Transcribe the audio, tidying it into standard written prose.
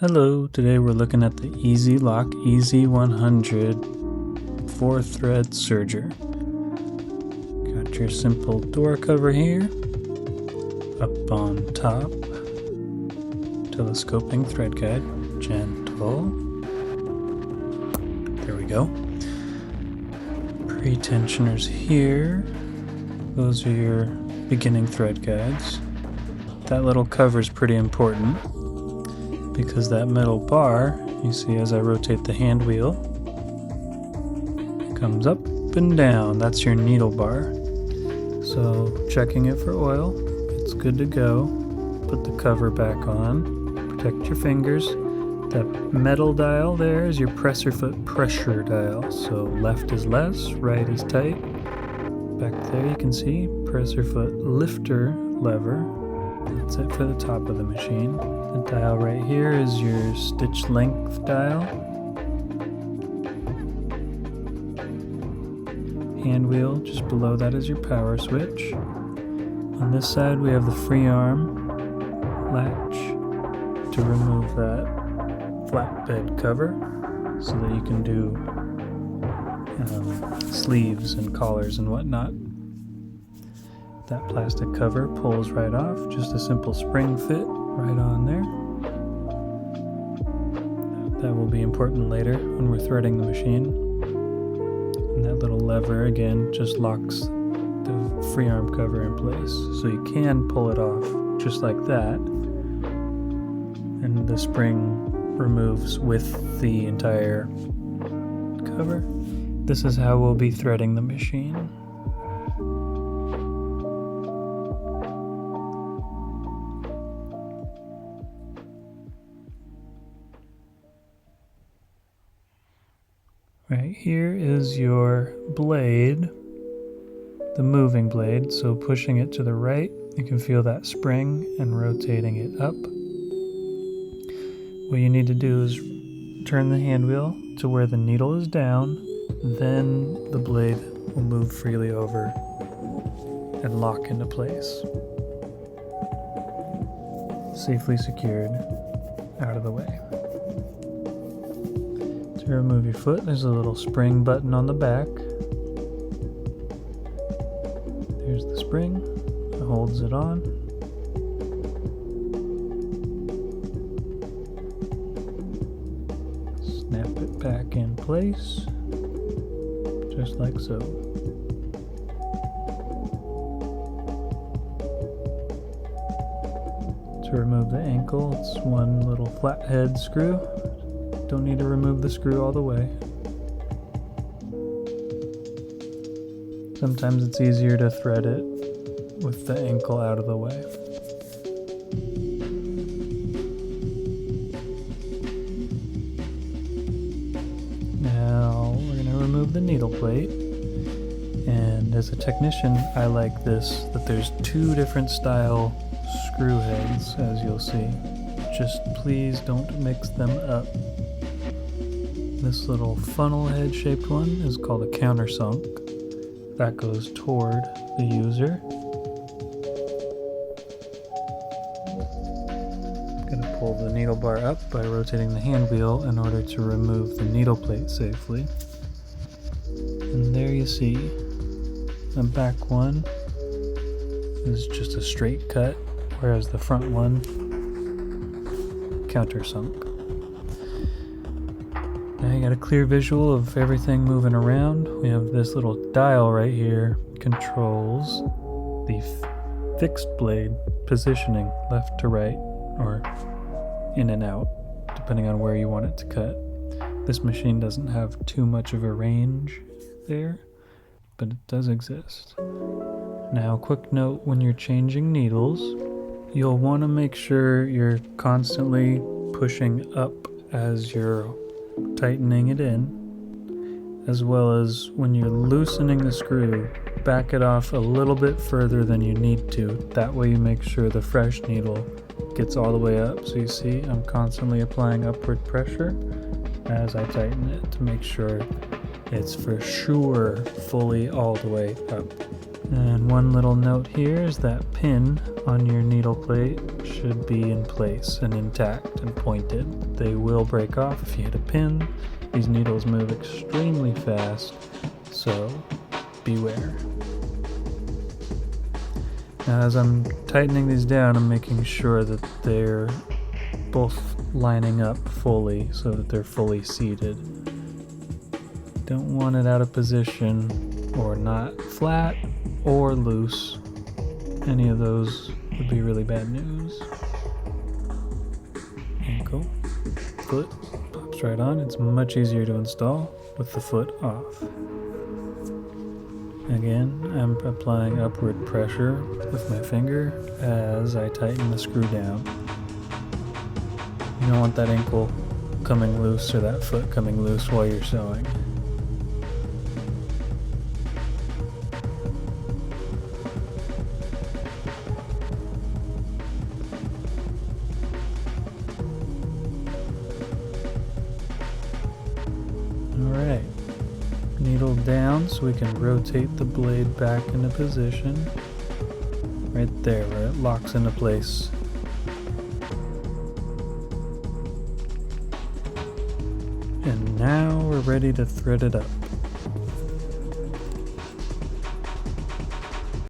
Hello, today we're looking at the E-Z Lock EZ100 4-thread serger. Got your simple door cover here. Up on top, telescoping thread guide, gentle. There we go. Pre-tensioners here. Those are your beginning thread guides. That little cover is pretty important, because that metal bar, you see as I rotate the hand wheel, it comes up and down. That's your needle bar. So checking it for oil, it's good to go. Put the cover back on, protect your fingers. That metal dial there is your presser foot pressure dial. So left is less, right is tight. Back there you can see presser foot lifter lever. That's it for the top of the machine. The dial right here is your stitch length dial. Hand wheel just below that is your power switch. On this side we have the free arm latch to remove that flatbed cover so that you can do sleeves and collars and whatnot. That plastic cover pulls right off, just a simple spring fit right on there. That will be important later when we're threading the machine. And that little lever again just locks the free arm cover in place. So you can pull it off just like that. And the spring removes with the entire cover. This is how we'll be threading the machine. Right here is your blade, the moving blade, so pushing it to the right, you can feel that spring and rotating it up. What you need to do is turn the hand wheel to where the needle is down, then the blade will move freely over and lock into place. Safely secured out of the way. To remove your foot, there's a little spring button on the back. There's the spring, it holds it on. Snap it back in place, just like so. To remove the ankle, it's one little flathead screw. Don't need to remove the screw all the way. Sometimes it's easier to thread it with the ankle out of the way. Now we're going to remove the needle plate. And as a technician, I like this, that there's two different style screw heads, as you'll see. Just please don't mix them up. This little funnel head shaped one is called a countersunk. That goes toward the user. I'm going to pull the needle bar up by rotating the hand wheel in order to remove the needle plate safely. And there you see the back one is just a straight cut, whereas the front one countersunk. Now you got a clear visual of everything moving around. We have this little dial right here, controls the fixed blade positioning left to right or in and out, depending on where you want it to cut. This machine doesn't have too much of a range there, but it does exist. Now, quick note, when you're changing needles, you'll want to make sure you're constantly pushing up as you're tightening it in, as well as when you're loosening the screw, back it off a little bit further than you need to. That way you make sure the fresh needle gets all the way up. So you see I'm constantly applying upward pressure as I tighten it to make sure it's for sure fully all the way up. And one little note here is that pin on your needle plate should be in place and intact and pointed. They will break off if you hit a pin. These needles move extremely fast, so beware. Now as I'm tightening these down, I'm making sure that they're both lining up fully so that they're fully seated. Don't want it out of position or not flat or loose. Any of those would be really bad news. Ankle, foot, pops right on. It's much easier to install with the foot off. Again, I'm applying upward pressure with my finger as I tighten the screw down. You don't want that ankle coming loose or that foot coming loose while you're sewing. Alright, needle down so we can rotate the blade back into position. Right there where it locks into place. And now we're ready to thread it up.